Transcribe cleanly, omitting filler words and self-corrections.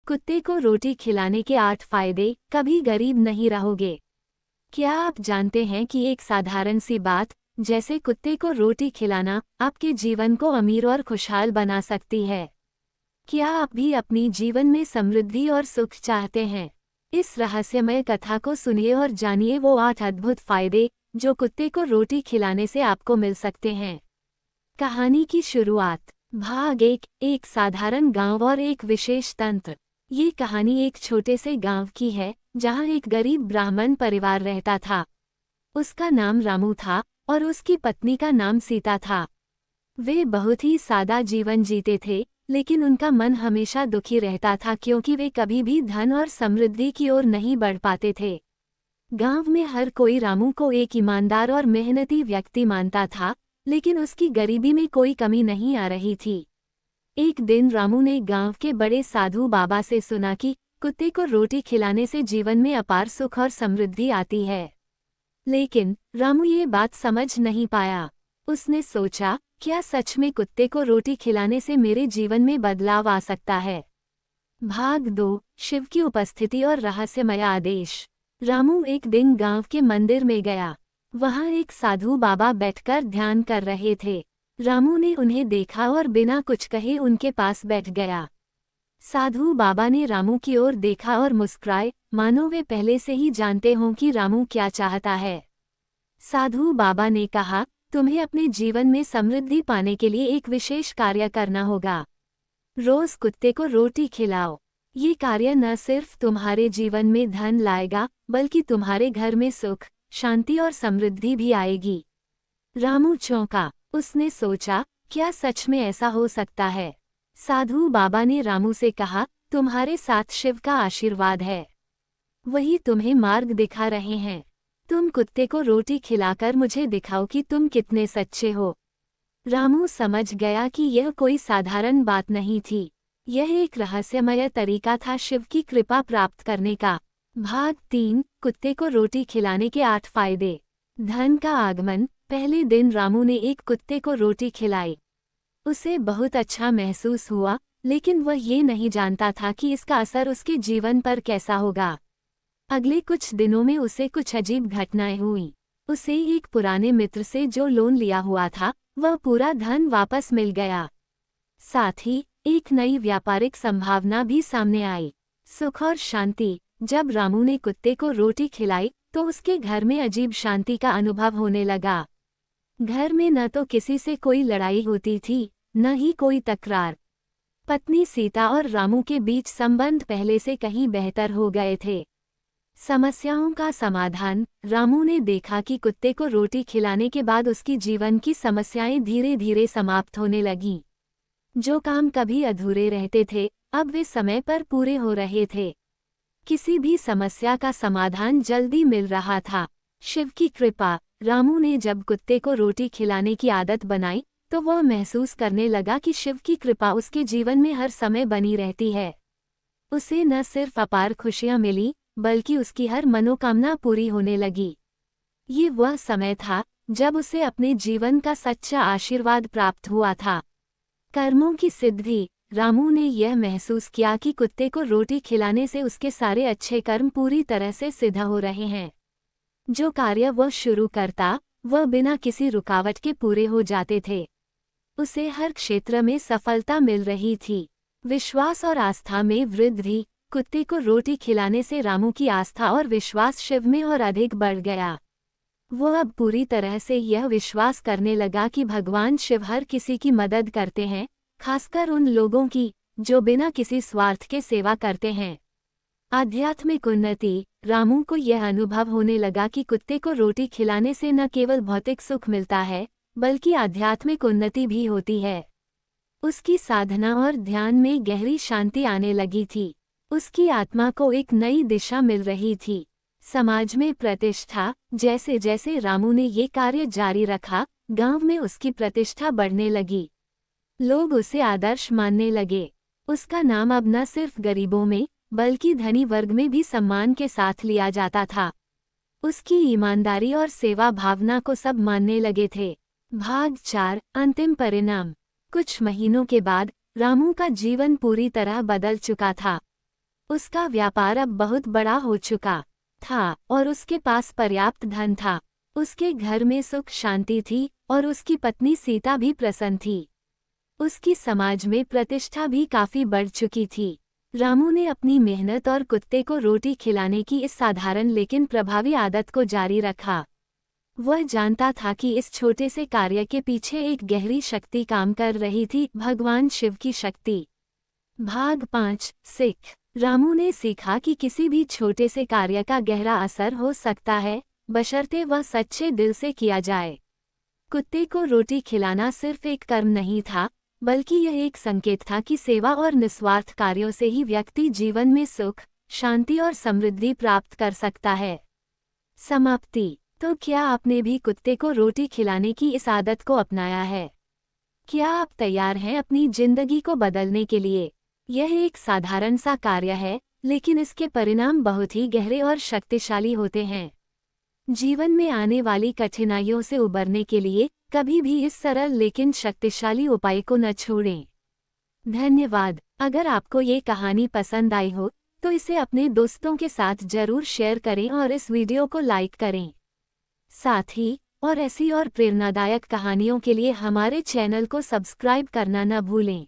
कुत्ते को रोटी खिलाने के 8 फायदे। कभी गरीब नहीं रहोगे। क्या आप जानते हैं कि एक साधारण सी बात जैसे कुत्ते को रोटी खिलाना आपके जीवन को अमीर और खुशहाल बना सकती है? क्या आप भी अपनी जीवन में समृद्धि और सुख चाहते हैं? इस रहस्यमय कथा को सुनिए और जानिए वो 8 अद्भुत फायदे जो कुत्ते को रोटी खिलाने से आपको मिल सकते हैं। कहानी की शुरुआत। भाग 1। एक साधारण गांव और एक विशेष तंत्र। ये कहानी एक छोटे से गांव की है जहां एक गरीब ब्राह्मण परिवार रहता था। उसका नाम रामू था और उसकी पत्नी का नाम सीता था। वे बहुत ही सादा जीवन जीते थे, लेकिन उनका मन हमेशा दुखी रहता था क्योंकि वे कभी भी धन और समृद्धि की ओर नहीं बढ़ पाते थे। गांव में हर कोई रामू को एक ईमानदार और मेहनती व्यक्ति मानता था, लेकिन उसकी गरीबी में कोई कमी नहीं आ रही थी। एक दिन रामू ने गांव के बड़े साधु बाबा से सुना कि कुत्ते को रोटी खिलाने से जीवन में अपार सुख और समृद्धि आती है। लेकिन रामू ये बात समझ नहीं पाया। उसने सोचा, क्या सच में कुत्ते को रोटी खिलाने से मेरे जीवन में बदलाव आ सकता है? भाग 2। शिव की उपस्थिति और रहस्यमय आदेश। रामू एक दिन गांव के मंदिर में गया। वहां एक साधु बाबा बैठकर ध्यान कर रहे थे। रामू ने उन्हें देखा और बिना कुछ कहे उनके पास बैठ गया। साधु बाबा ने रामू की ओर देखा और मुस्कुराए, मानो वे पहले से ही जानते हों कि रामू क्या चाहता है। साधु बाबा ने कहा, तुम्हें अपने जीवन में समृद्धि पाने के लिए एक विशेष कार्य करना होगा। रोज कुत्ते को रोटी खिलाओ। ये कार्य न सिर्फ तुम्हारे जीवन में धन लाएगा, बल्कि तुम्हारे घर में सुख, शांति और समृद्धि भी आएगी। रामू चौंका। उसने सोचा, क्या सच में ऐसा हो सकता है? साधु बाबा ने रामू से कहा, तुम्हारे साथ शिव का आशीर्वाद है। वही तुम्हें मार्ग दिखा रहे हैं। तुम कुत्ते को रोटी खिलाकर मुझे दिखाओ कि तुम कितने सच्चे हो। रामू समझ गया कि यह कोई साधारण बात नहीं थी। यह एक रहस्यमय तरीका था शिव की कृपा प्राप्त करने का। भाग 3। कुत्ते को रोटी खिलाने के 8 फायदे। धन का आगमन। पहले दिन रामू ने एक कुत्ते को रोटी खिलाई। उसे बहुत अच्छा महसूस हुआ, लेकिन वह ये नहीं जानता था कि इसका असर उसके जीवन पर कैसा होगा। अगले कुछ दिनों में उसे कुछ अजीब घटनाएं हुईं। उसे एक पुराने मित्र से जो लोन लिया हुआ था, वह पूरा धन वापस मिल गया। साथ ही एक नई व्यापारिक संभावना भी सामने आई। सुख और शांति। जब रामू ने कुत्ते को रोटी खिलाई तो उसके घर में अजीब शांति का अनुभव होने लगा। घर में न तो किसी से कोई लड़ाई होती थी, न ही कोई तकरार। पत्नी सीता और रामू के बीच संबंध पहले से कहीं बेहतर हो गए थे। समस्याओं का समाधान। रामू ने देखा कि कुत्ते को रोटी खिलाने के बाद उसकी जीवन की समस्याएं धीरे धीरे समाप्त होने लगीं। जो काम कभी अधूरे रहते थे, अब वे समय पर पूरे हो रहे थे। किसी भी समस्या का समाधान जल्दी मिल रहा था। शिव की कृपा। रामू ने जब कुत्ते को रोटी खिलाने की आदत बनाई, तो वह महसूस करने लगा कि शिव की कृपा उसके जीवन में हर समय बनी रहती है। उसे न सिर्फ अपार खुशियां मिली, बल्कि उसकी हर मनोकामना पूरी होने लगी। ये वह समय था जब उसे अपने जीवन का सच्चा आशीर्वाद प्राप्त हुआ था। कर्मों की सिद्धि। रामू ने यह महसूस किया कि कुत्ते को रोटी खिलाने से उसके सारे अच्छे कर्म पूरी तरह से सिद्ध हो रहे हैं। जो कार्य वह शुरू करता, वह बिना किसी रुकावट के पूरे हो जाते थे। उसे हर क्षेत्र में सफलता मिल रही थी। विश्वास और आस्था में वृद्धि। कुत्ते को रोटी खिलाने से रामू की आस्था और विश्वास शिव में और अधिक बढ़ गया। वह अब पूरी तरह से यह विश्वास करने लगा कि भगवान शिव हर किसी की मदद करते हैं, खासकर उन लोगों की जो बिना किसी स्वार्थ के सेवा करते हैं। आध्यात्मिक उन्नति। रामू को यह अनुभव होने लगा कि कुत्ते को रोटी खिलाने से न केवल भौतिक सुख मिलता है, बल्कि आध्यात्मिक उन्नति भी होती है। उसकी साधना और ध्यान में गहरी शांति आने लगी थी। उसकी आत्मा को एक नई दिशा मिल रही थी। समाज में प्रतिष्ठा। जैसे जैसे रामू ने ये कार्य जारी रखा, गांव में उसकी प्रतिष्ठा बढ़ने लगी। लोग उसे आदर्श मानने लगे। उसका नाम अब न सिर्फ गरीबों में, बल्कि धनी वर्ग में भी सम्मान के साथ लिया जाता था। उसकी ईमानदारी और सेवा भावना को सब मानने लगे थे। भाग 4। अंतिम परिणाम। कुछ महीनों के बाद रामू का जीवन पूरी तरह बदल चुका था। उसका व्यापार अब बहुत बड़ा हो चुका था और उसके पास पर्याप्त धन था। उसके घर में सुख शांति थी और उसकी पत्नी सीता भी प्रसन्न थी। उसकी समाज में प्रतिष्ठा भी काफी बढ़ चुकी थी। रामू ने अपनी मेहनत और कुत्ते को रोटी खिलाने की इस साधारण लेकिन प्रभावी आदत को जारी रखा। वह जानता था कि इस छोटे से कार्य के पीछे एक गहरी शक्ति काम कर रही थी, भगवान शिव की शक्ति। भाग 5 सिख। रामू ने सीखा कि किसी भी छोटे से कार्य का गहरा असर हो सकता है, बशर्ते वह सच्चे दिल से किया जाए। कुत्ते को रोटी खिलाना सिर्फ एक कर्म नहीं था, बल्कि यह एक संकेत था कि सेवा और निस्वार्थ कार्यों से ही व्यक्ति जीवन में सुख, शांति और समृद्धि प्राप्त कर सकता है। समाप्ति। तो क्या आपने भी कुत्ते को रोटी खिलाने की इस आदत को अपनाया है? क्या आप तैयार हैं अपनी जिंदगी को बदलने के लिए? यह एक साधारण सा कार्य है, लेकिन इसके परिणाम बहुत ही गहरे और शक्तिशाली होते हैं। जीवन में आने वाली कठिनाइयों से उबरने के लिए कभी भी इस सरल लेकिन शक्तिशाली उपाय को न छोड़ें। धन्यवाद। अगर आपको ये कहानी पसंद आई हो तो इसे अपने दोस्तों के साथ जरूर शेयर करें और इस वीडियो को लाइक करें। साथ ही और ऐसी और प्रेरणादायक कहानियों के लिए हमारे चैनल को सब्सक्राइब करना न भूलें।